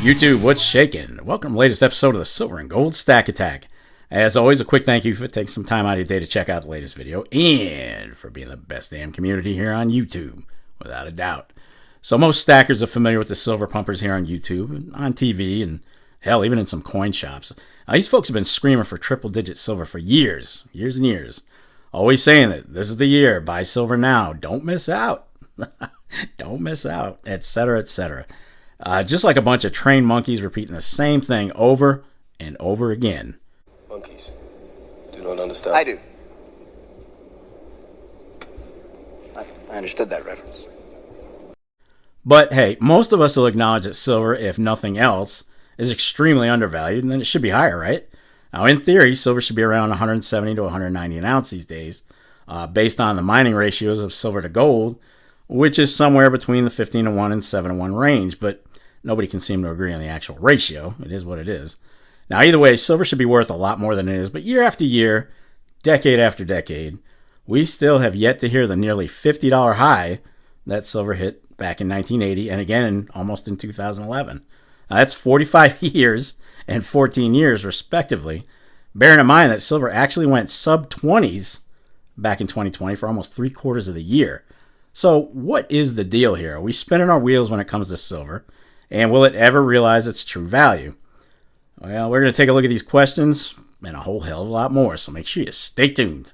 YouTube, what's shaking? Welcome to the latest episode of the Silver and Gold Stack Attack. As always, a quick thank you for taking some time out of your day to check out the latest video and for being the best damn community here on YouTube, without a doubt. So most stackers are familiar with the silver pumpers here on YouTube, and on TV, and hell, even in some coin shops. Now, these folks have been screaming for triple-digit silver for years and years. Always saying that this is the year, buy silver now, don't miss out. Don't miss out, etc., etc. Just like a bunch of trained monkeys repeating the same thing over and over again. Monkeys do not understand. I do. I understood that reference. But hey, most of us will acknowledge that silver, if nothing else, is extremely undervalued, and then it should be higher, right? Now, in theory, silver should be around 170 to 190 an ounce these days, based on the mining ratios of silver to gold, which is somewhere between the 15 to 1 and 7 to 1 range, but nobody can seem to agree on the actual ratio. It is what it is. Now, either way, silver should be worth a lot more than it is, but year after year, decade after decade, we still have yet to hear the nearly $50 high that silver hit back in 1980 and again almost in 2011. Now, that's 45 years and 14 years, respectively, bearing in mind that silver actually went sub-20s back in 2020 for almost 3/4 of the year. So what is the deal here? Are we spinning our wheels when it comes to silver? And will it ever realize its true value? Well, we're going to take a look at these questions and a whole hell of a lot more, so make sure you stay tuned.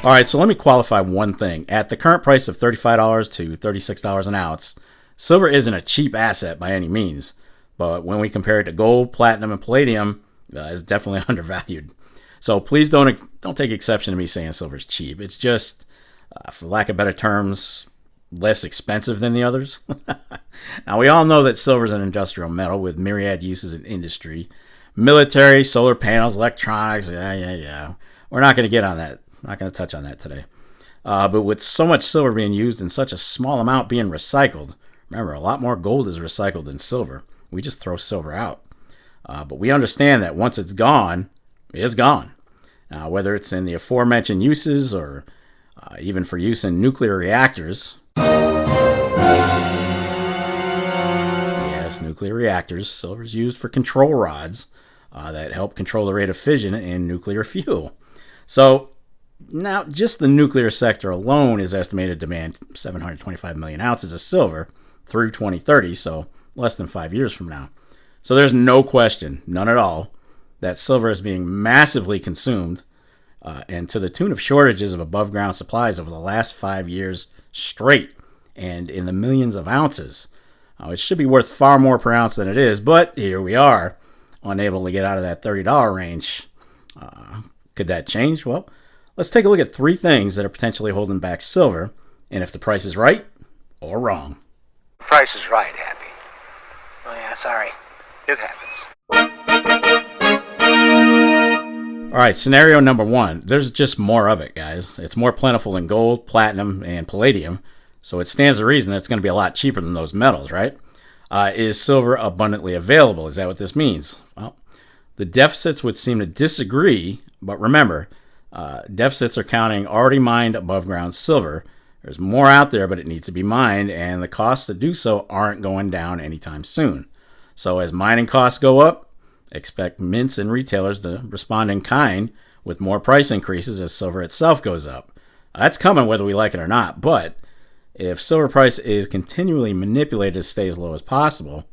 Alright, so let me qualify one thing. At the current price of $35 to $36 an ounce, silver isn't a cheap asset by any means. But when we compare it to gold, platinum, and palladium, it's definitely undervalued. So please don't take exception to me saying silver's cheap. It's just, for lack of better terms, less expensive than the others. Now, we all know that silver is an industrial metal with myriad uses in industry. Military, solar panels, electronics, yeah. We're not going to get on that. I'm not going to touch on that today. But with so much silver being used and such a small amount being recycled, remember, a lot more gold is recycled than silver. We just throw silver out. But we understand that once it's gone, it's gone. Now, whether it's in the aforementioned uses or even for use in nuclear reactors. Yes, nuclear reactors. Silver is used for control rods that help control the rate of fission in nuclear fuel. So, now, just the nuclear sector alone is estimated to demand 725 million ounces of silver through 2030, so less than 5 years from now. So there's no question, none at all, that silver is being massively consumed, and to the tune of shortages of above-ground supplies over the last 5 years straight, and in the millions of ounces. It should be worth far more per ounce than it is, but here we are, unable to get out of that $30 range. Could that change? Well, let's take a look at 3 things that are potentially holding back silver, and if the price is right or wrong. Price is right, Happy. Oh yeah, sorry. It happens. Alright, scenario number 1. There's just more of it, guys. It's more plentiful than gold, platinum, and palladium, so it stands to reason that it's going to be a lot cheaper than those metals, right? Is silver abundantly available? Is that what this means? Well, the deficits would seem to disagree, but remember, deficits are counting already mined above ground silver. There's more out there, but it needs to be mined, and the costs to do so aren't going down anytime soon. So as mining costs go up, expect mints and retailers to respond in kind with more price increases as silver itself goes up. That's coming whether we like it or not, but if silver price is continually manipulated to stay as low as possible,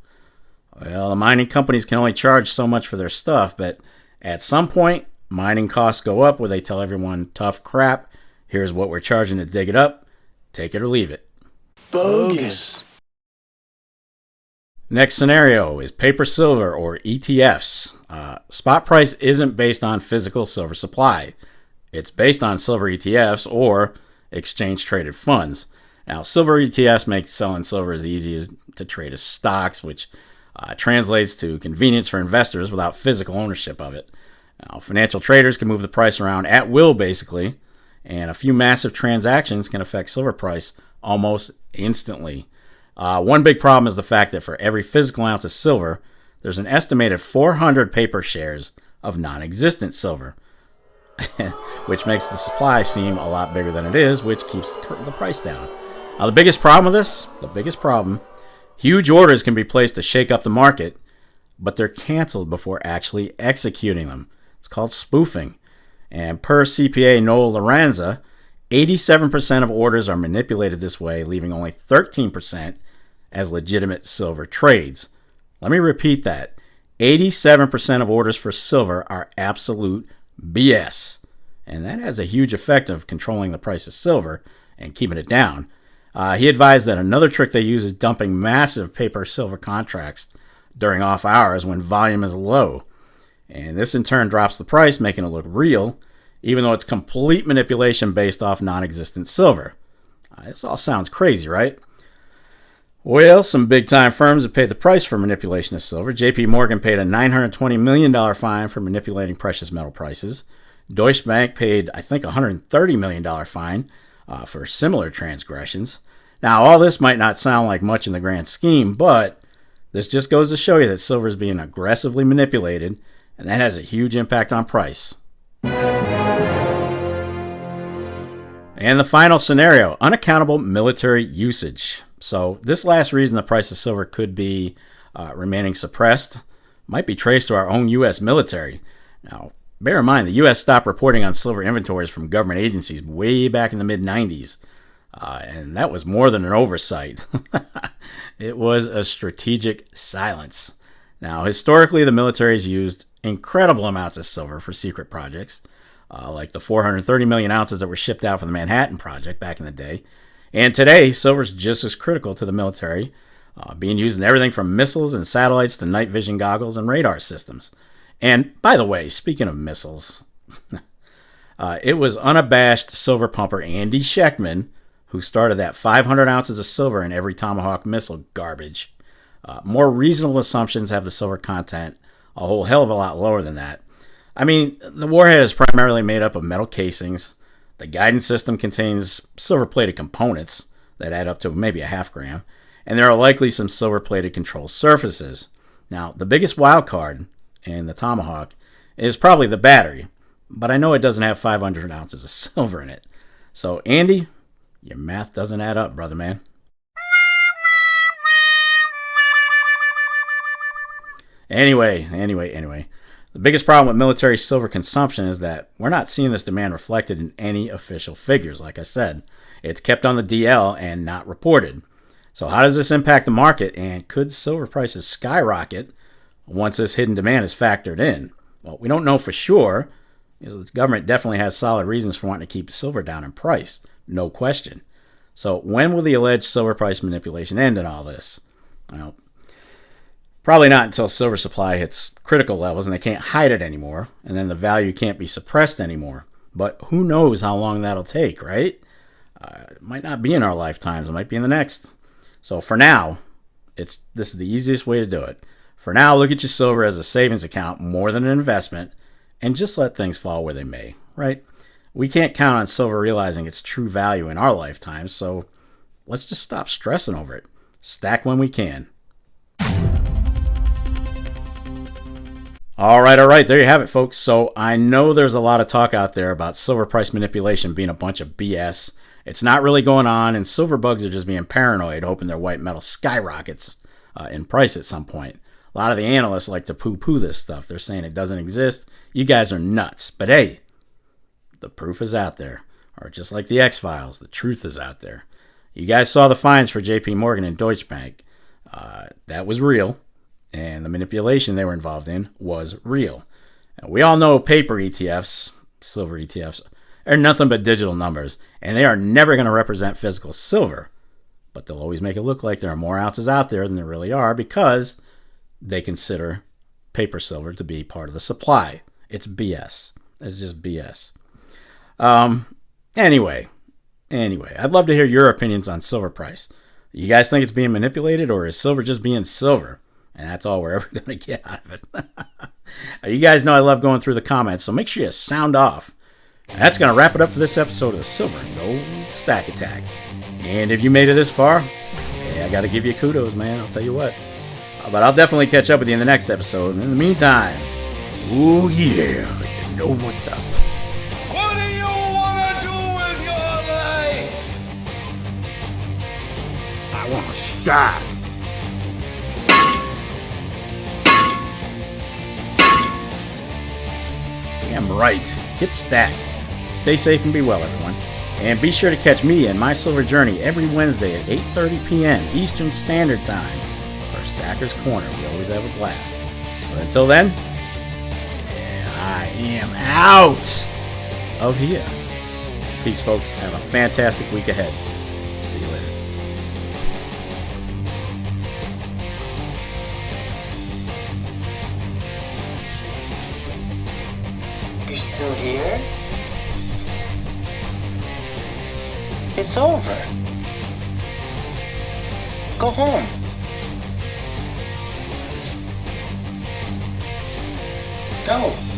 well, the mining companies can only charge so much for their stuff, but at some point, mining costs go up where they tell everyone, tough crap, here's what we're charging to dig it up, take it or leave it. Bogus. Next scenario is paper silver or ETFs. Spot price isn't based on physical silver supply. It's based on silver ETFs or exchange traded funds. Now, silver ETFs make selling silver as easy as to trade as stocks, which translates to convenience for investors without physical ownership of it. Now, financial traders can move the price around at will, basically, and a few massive transactions can affect silver price almost instantly. One big problem is the fact that for every physical ounce of silver, there's an estimated 400 paper shares of non-existent silver, which makes the supply seem a lot bigger than it is, which keeps the price down. Now, the biggest problem with this, huge orders can be placed to shake up the market, but they're canceled before actually executing them. It's called spoofing. And per CPA Noel Lorenza, 87% of orders are manipulated this way, leaving only 13% as legitimate silver trades. Let me repeat that. 87% of orders for silver are absolute BS. And that has a huge effect of controlling the price of silver and keeping it down. He advised that another trick they use is dumping massive paper silver contracts during off hours when volume is low. And this in turn drops the price, making it look real, even though it's complete manipulation based off non-existent silver. This all sounds crazy, right? Well, some big-time firms have paid the price for manipulation of silver. JP Morgan paid a $920 million fine for manipulating precious metal prices. Deutsche Bank paid, I think, a $130 million fine for similar transgressions. Now, all this might not sound like much in the grand scheme, but this just goes to show you that silver is being aggressively manipulated, and that has a huge impact on price. And the final scenario, unaccountable military usage. So this last reason the price of silver could be remaining suppressed might be traced to our own U.S. military. Now, bear in mind, the U.S. stopped reporting on silver inventories from government agencies way back in the mid-90s. And that was more than an oversight. It was a strategic silence. Now, historically, the military has used incredible amounts of silver for secret projects, like the 430 million ounces that were shipped out for the Manhattan Project back in the day. And today, silver is just as critical to the military, being used in everything from missiles and satellites to night vision goggles and radar systems. And by the way, speaking of missiles, it was unabashed silver pumper Andy Schectman who started that 500 ounces of silver in every Tomahawk missile garbage. More reasonable assumptions have the silver content a whole hell of a lot lower than that. I mean, the warhead is primarily made up of metal casings. The guidance system contains silver-plated components that add up to maybe a half gram, and there are likely some silver-plated control surfaces. Now, the biggest wild card in the Tomahawk is probably the battery, but I know it doesn't have 500 ounces of silver in it. So, Andy, your math doesn't add up, brother man. Anyway. The biggest problem with military silver consumption is that we're not seeing this demand reflected in any official figures. Like I said, it's kept on the DL and not reported. So how does this impact the market, and could silver prices skyrocket once this hidden demand is factored in? Well, we don't know for sure, because the government definitely has solid reasons for wanting to keep silver down in price. No question. So when will the alleged silver price manipulation end in all this? Well, probably not until silver supply hits critical levels and they can't hide it anymore, and then the value can't be suppressed anymore. But who knows how long that'll take, right? It might not be in our lifetimes. It might be in the next. So for now, this is the easiest way to do it. For now, look at your silver as a savings account more than an investment, and just let things fall where they may, right? We can't count on silver realizing its true value in our lifetime, so let's just stop stressing over it. Stack when we can. All right. There you have it, folks. So I know there's a lot of talk out there about silver price manipulation being a bunch of BS. It's not really going on, and silver bugs are just being paranoid, hoping their white metal skyrockets in price at some point. A lot of the analysts like to poo-poo this stuff. They're saying it doesn't exist. You guys are nuts. But hey, the proof is out there. Or just like the X-Files, the truth is out there. You guys saw the fines for JP Morgan and Deutsche Bank. That was real. And the manipulation they were involved in was real. And we all know paper ETFs, silver ETFs, are nothing but digital numbers, and they are never going to represent physical silver. But they'll always make it look like there are more ounces out there than there really are because they consider paper silver to be part of the supply. It's BS. It's just BS. Anyway, I'd love to hear your opinions on silver price. You guys think it's being manipulated, or is silver just being silver? And that's all we're ever going to get out of it. You guys know I love going through the comments, so make sure you sound off. And that's going to wrap it up for this episode of the Silver and Gold Stack Attack. And if you made it this far, hey, I got to give you kudos, man. I'll tell you what. But I'll definitely catch up with you in the next episode. And in the meantime, ooh yeah, you know what's up. What do you want to do with your life? I want to stack. Damn right. Get stacked. Stay safe and be well, everyone. And be sure to catch me and my silver journey every Wednesday at 8:30 p.m. Eastern Standard Time for Stacker's Corner. We always have a blast. But until then, I am out of here. Peace, folks. Have a fantastic week ahead. See you later. You're still here? It's over. Go home. Go.